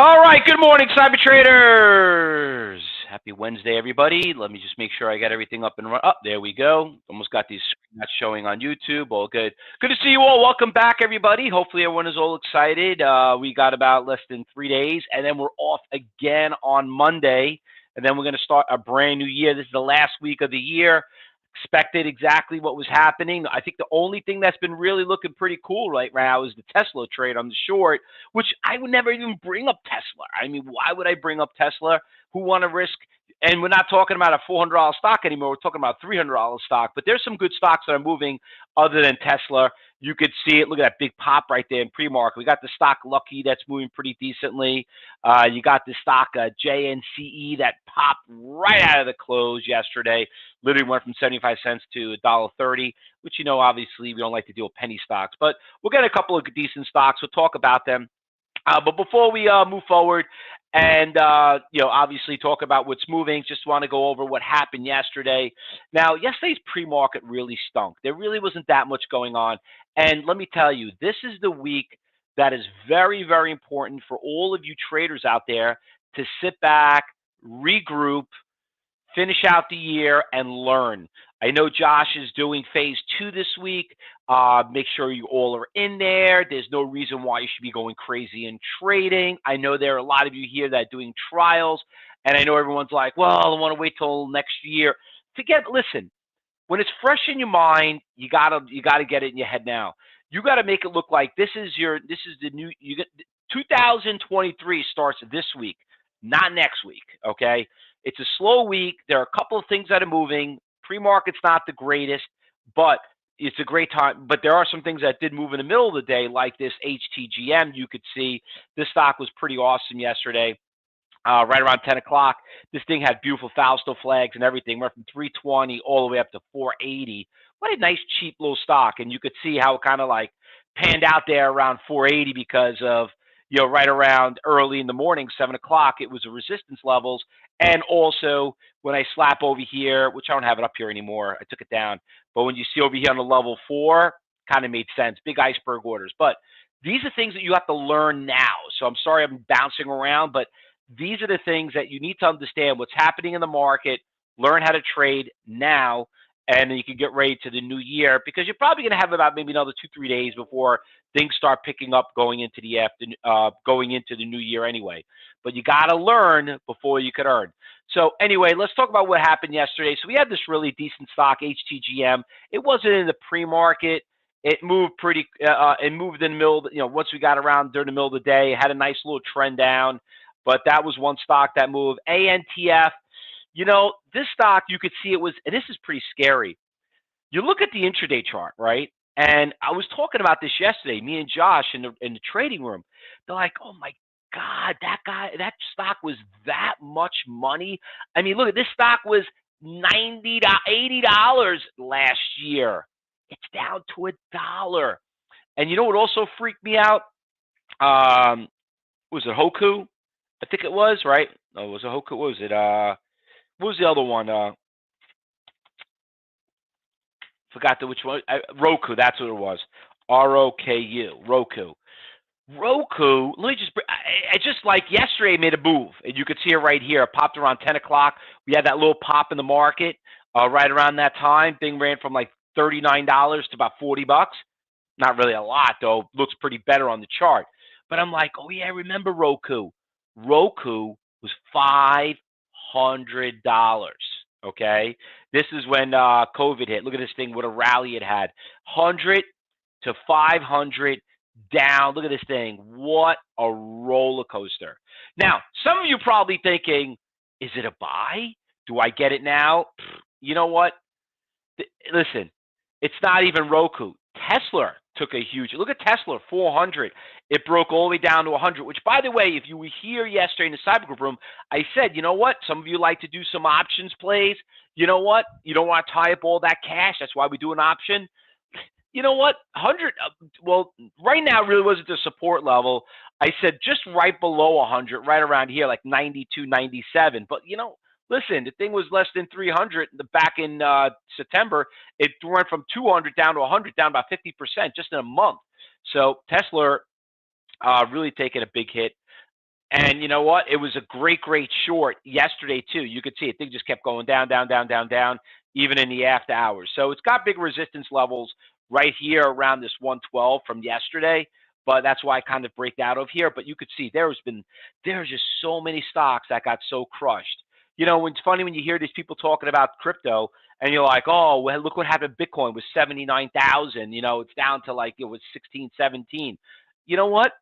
All right, good morning, cyber traders. Happy Wednesday, everybody. Let me just make sure I got everything up and run. Oh, there we go. Almost got these screens showing on YouTube. All good. Good to see you all. Welcome back, everybody. Hopefully, everyone is all excited. We got about less than 3 days, and then we're off again on Monday, and then we're going to start a brand new year. This is the last week of the year. Expected exactly what was happening. I think the only thing that's been really looking pretty cool right now is the Tesla trade on the short, which I would never even bring up Tesla. I mean, why would I bring up Tesla? Who want to risk? And we're not talking about a $400 stock anymore. We're talking about $300 stock. But there's some good stocks that are moving other than Tesla. You could see it. Look at that big pop right there in pre-market. We got the stock Lucky that's moving pretty decently. You got the stock JNCE that popped right out of the close yesterday. Literally went from 75 cents to $1.30, which, obviously we don't like to deal with penny stocks. But we'll get a couple of decent stocks. We'll talk about them. But before we move forward and, obviously talk about what's moving, just want to go over what happened yesterday. Now, yesterday's pre-market really stunk. There really wasn't that much going on. And let me tell you, this is the week that is very, very important for all of you traders out there to sit back, regroup, finish out the year, and learn. I know Josh is doing phase 2 this week. Make sure you all are in there. There's no reason why you should be going crazy in trading. I know there are a lot of you here that are doing trials, and I know everyone's like, well, I want to wait till next year. Listen, when it's fresh in your mind, you gotta get it in your head now. You got to make it look like this is the new. 2023 starts this week, not next week. Okay, it's a slow week. There are a couple of things that are moving. Pre-market's not the greatest, but it's a great time. But there are some things that did move in the middle of the day, like this HTGM. You could see this stock was pretty awesome yesterday. Right around 10 o'clock, this thing had beautiful Fausto flags and everything. Went from 320 all the way up to 480. What a nice, cheap little stock. And you could see how it kind of like panned out there around 480 because of, right around early in the morning, 7 o'clock, it was a resistance levels. And also, when I slap over here, which I don't have it up here anymore, I took it down. But when you see over here on the level 4, kind of made sense. Big iceberg orders. But these are things that you have to learn now. So I'm sorry I'm bouncing around, but these are the things that you need to understand what's happening in the market, learn how to trade now, and then you can get ready to the new year because you're probably going to have about maybe another 2-3 days before things start picking up going into the new year anyway. But you got to learn before you could earn. So anyway, let's talk about what happened yesterday. So we had this really decent stock, HTGM. It wasn't in the pre-market. It moved it moved in the middle, once we got around during the middle of the day, it had a nice little trend down. But that was one stock that moved. ANTF, this stock, you could see it was, and this is pretty scary. You look at the intraday chart, right? And I was talking about this yesterday, me and Josh in the trading room. They're like, oh my God, that stock was that much money. I mean, look, this stock was $90 to $80 last year. It's down to $1. And you know what also freaked me out? Was it Hoku? I think it was, right? No, it was a Hoku. What was it? What was the other one? Forgot which one. Roku, that's what it was. ROKU. Roku. Roku, let me just like yesterday made a move, and you could see it right here. It popped around 10 o'clock. We had that little pop in the market right around that time. Thing ran from like $39 to about $40. Not really a lot, though. Looks pretty better on the chart. But I'm like, oh, yeah, I remember Roku. Roku was $500. Okay, this is when COVID hit. Look at this thing, what a rally it had. 100 to 500 down. Look at this thing. What a roller coaster. Now, some of you probably thinking, is it a buy? Do I get it now? You know what? Listen, it's not even Roku. Tesla took a huge look at Tesla, 400. It broke all the way down to 100, which, by the way, if you were here yesterday in the Cyber Group room, I said, you know what? Some of you like to do some options plays. You know what? You don't want to tie up all that cash. That's why we do an option. You know what? 100, well, right now really wasn't the support level. I said just right below 100, right around here, like 92, 97. But, listen, the thing was less than 300 back in September. It went from 200 down to 100, down about 50% just in a month. So Tesla really taking a big hit. And you know what? It was a great, great short yesterday too. You could see it. Thing just kept going down, down, down, down, down, even in the after hours. So it's got big resistance levels right here around this 112 from yesterday. But that's why I kind of break out of here. But you could see there's just so many stocks that got so crushed. You know, it's funny when you hear these people talking about crypto and you're like, oh, well, look what happened. Bitcoin was 79,000. You know, it's down to like it was 16, 17. You know what?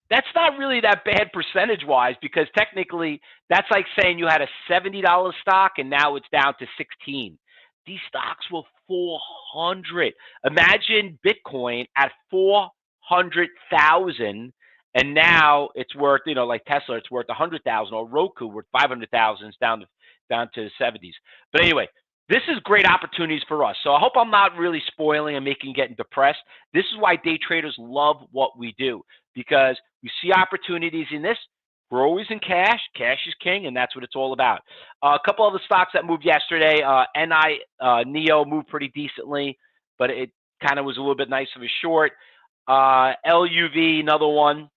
That's not really that bad percentage wise because technically that's like saying you had a $70 stock and now it's down to 16. These stocks were 400. Imagine Bitcoin at 400,000 and now it's worth, you know, like Tesla, it's worth 100,000 or Roku worth 500,000. It's down to the 70s. But anyway, this is great opportunities for us. So I hope I'm not really spoiling and making you getting depressed. This is why day traders love what we do because we see opportunities in this. We're always in cash. Cash is king, and that's what it's all about. A couple of the stocks that moved yesterday, NEO moved pretty decently, but it kind of was a little bit nice of a short. LUV, another one.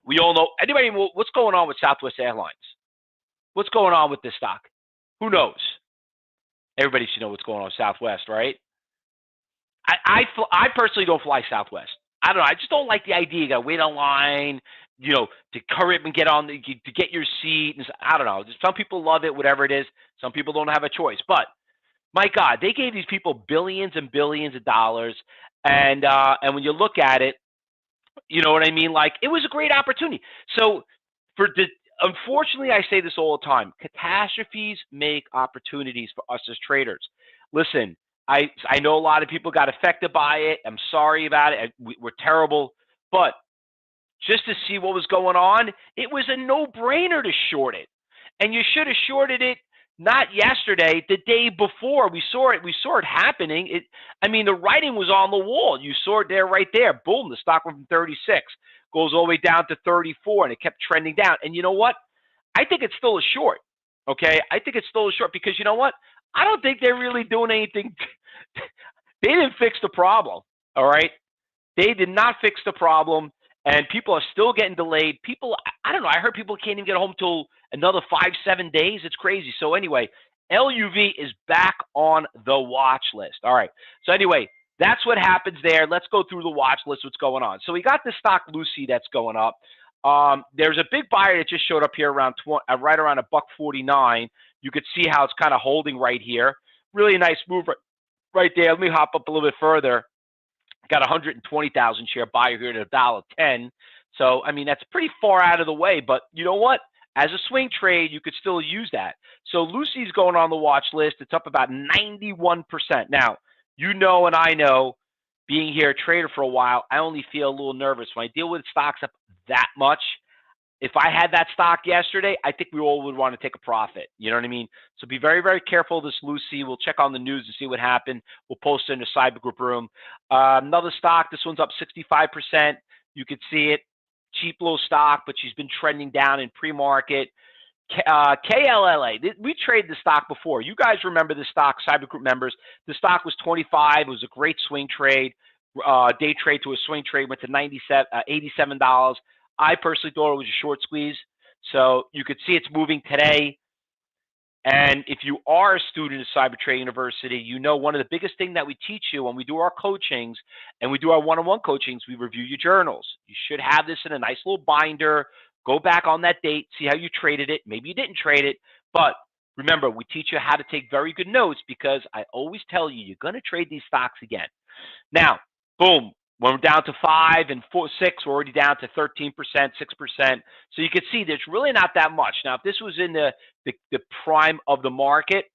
We all know. Anybody, what's going on with Southwest Airlines? What's going on with this stock? Who knows? Everybody should know what's going on with Southwest, right? I personally don't fly Southwest. I don't know. I just don't like the idea. You got to wait online, you know, to hurry up and get on to get your seat. And I don't know. Some people love it, whatever it is. Some people don't have a choice. But my God, they gave these people billions and billions of dollars, and when you look at it, you know what I mean? Like it was a great opportunity. So unfortunately, I say this all the time: catastrophes make opportunities for us as traders. Listen. I know a lot of people got affected by it. I'm sorry about it. We're terrible. But just to see what was going on, it was a no-brainer to short it. And you should have shorted it not yesterday, the day before. We saw it. We saw it happening. I mean, the writing was on the wall. You saw it there, right there. Boom, the stock went from 36, goes all the way down to 34, and it kept trending down. And you know what? I think it's still a short. Okay? I think it's still a short because you know what? I don't think they're really doing anything. They didn't fix the problem, all right? They did not fix the problem, and people are still getting delayed. People, I don't know, I heard people can't even get home till another 5-7 days. It's crazy. So anyway, LUV is back on the watch list. All right. So anyway, that's what happens there. Let's go through the watch list, what's going on. So we got the stock Lucy that's going up. There's a big buyer that just showed up here around right around $1.49. You could see how it's kind of holding right here. Really a nice move right there. Let me hop up a little bit further. Got 120,000 share buyer here at $1.10. So, I mean, that's pretty far out of the way. But you know what? As a swing trade, you could still use that. So Lucy's going on the watch list. It's up about 91%. Now, you know and I know, being here a trader for a while, I only feel a little nervous. When I deal with stocks up that much, if I had that stock yesterday, I think we all would want to take a profit. You know what I mean? So be very, very careful of this Lucy. We'll check on the news and see what happened. We'll post it in the cyber group room. Another stock, this one's up 65%. You could see it. Cheap little stock, but she's been trending down in pre-market. KLLA, we traded the stock before. You guys remember the stock, cyber group members. The stock was 25. It was a great swing trade. Day trade to a swing trade went to $87. I personally thought it was a short squeeze. So you could see it's moving today. And if you are a student at Cyber Trade University, you know one of the biggest things that we teach you when we do our coachings and we do our one-on-one coachings, we review your journals. You should have this in a nice little binder. Go back on that date, see how you traded it. Maybe you didn't trade it. But remember, we teach you how to take very good notes because I always tell you, you're going to trade these stocks again. Now, boom. When we're down to 5 and 6, we're already down to 13%, 6%. So you can see there's really not that much. Now, if this was in the prime of the market,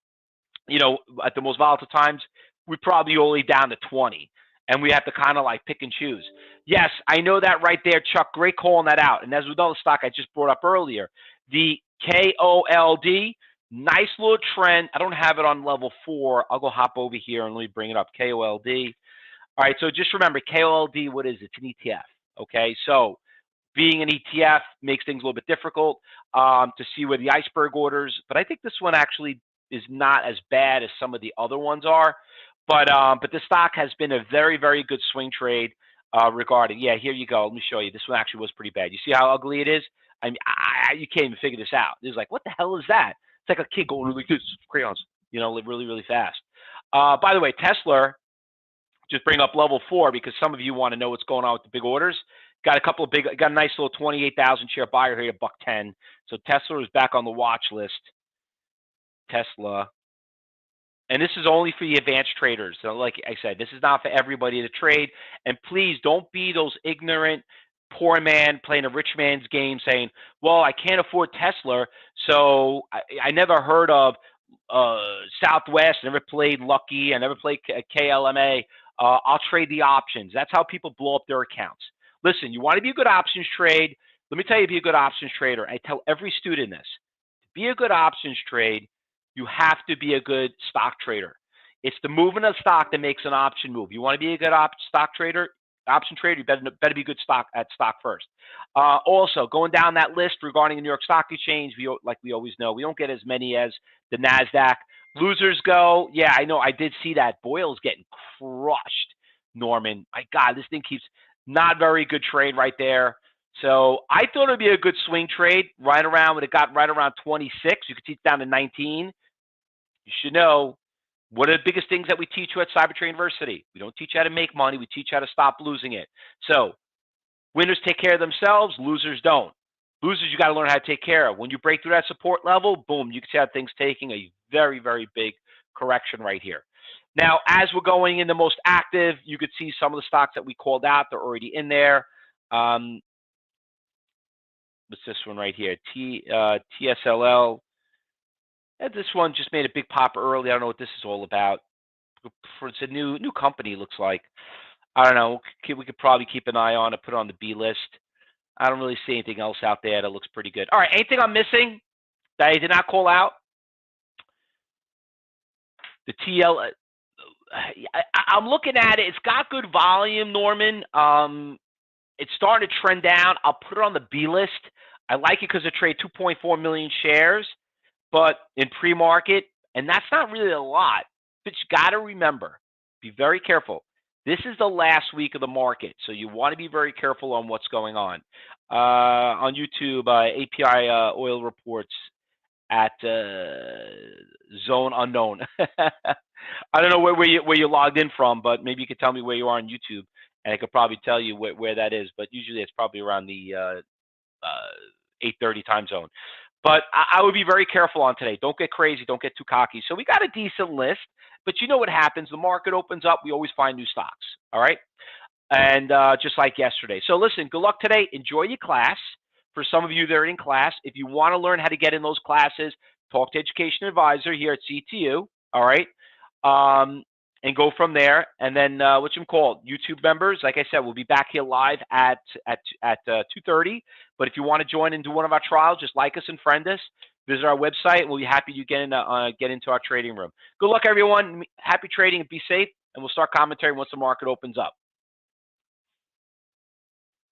you know, at the most volatile times, we'd probably only down to 20. And we have to kind of like pick and choose. Yes, I know that right there, Chuck. Great calling that out. And as with another stock I just brought up earlier, the KOLD, nice little trend. I don't have it on level 4. I'll go hop over here and let me bring it up. KOLD. All right, so just remember, KOLD, what is it? It's an ETF, okay? So being an ETF makes things a little bit difficult to see where the iceberg orders, but I think this one actually is not as bad as some of the other ones are. But the stock has been a very, very good swing trade. regarding. Yeah, here you go. Let me show you. This one actually was pretty bad. You see how ugly it is? I mean, you can't even figure this out. It's like, what the hell is that? It's like a kid going like this, crayons, really, really fast. By the way, Tesla, just bring up level 4 because some of you want to know what's going on with the big orders. Got a nice little 28,000 share buyer here at $110. So Tesla is back on the watch list. Tesla. And this is only for the advanced traders. So like I said, this is not for everybody to trade. And please don't be those ignorant poor man playing a rich man's game saying, well, I can't afford Tesla, so I never heard of Southwest, never played Lucky, I never played KLMA. I'll trade the options. That's how people blow up their accounts. Listen, you want to be a good options trade. Let me tell you, be a good options trader. I tell every student this. To be a good options trade, you have to be a good stock trader. It's the movement of stock that makes an option move. You want to be a good stock trader, option trader, you better be good stock first. Also, going down that list regarding the New York Stock Exchange, like we always know, we don't get as many as the NASDAQ. Losers go, yeah, I know, I did see that. Boyle's getting crushed, Norman. My God, this thing keeps not very good trade right there. So I thought it would be a good swing trade right around when it got right around 26. You could see it's down to 19. You should know, what are the biggest things that we teach you at Cybertrade University? We don't teach you how to make money. We teach you how to stop losing it. So winners take care of themselves. Losers don't. Losers, you got to learn how to take care of. When you break through that support level, boom, you can see how things taking a very, very big correction right here. Now, as we're going in the most active, you could see some of the stocks that we called out. They're already in there. What's this one right here? TSLL. This one just made a big pop early. I don't know what this is all about. It's a new company, looks like. I don't know. We could probably keep an eye on it, put it on the B list. I don't really see anything else out there that looks pretty good. All right, anything I'm missing that I did not call out? The TL, I'm looking at it. It's got good volume, Norman. It's starting to trend down. I'll put it on the B list. I like it because it trades 2.4 million shares, but in pre-market, and that's not really a lot. But you got to remember, be very careful. This is the last week of the market, so you want to be very careful on what's going on. On YouTube, API oil reports at zone unknown. I don't know where you logged in from, but maybe you could tell me where you are on YouTube, and I could probably tell you where that is. But usually it's probably around the 8:30 time zone. But I would be very careful on today. Don't get crazy. Don't get too cocky. So we got a decent list, but you know what happens. The market opens up. We always find new stocks, all right? And just like yesterday. So listen, good luck today. Enjoy your class. For some of you that are in class, if you want to learn how to get in those classes, talk to Education Advisor here at CTU, all right? And go from there. And then what's it called? YouTube members, like I said, we'll be back here live at 2:30. But if you want to join and do one of our trials, just like us and friend us. Visit our website. We'll be happy to get into our trading room. Good luck, everyone. Happy trading and be safe. And we'll start commentary once the market opens up.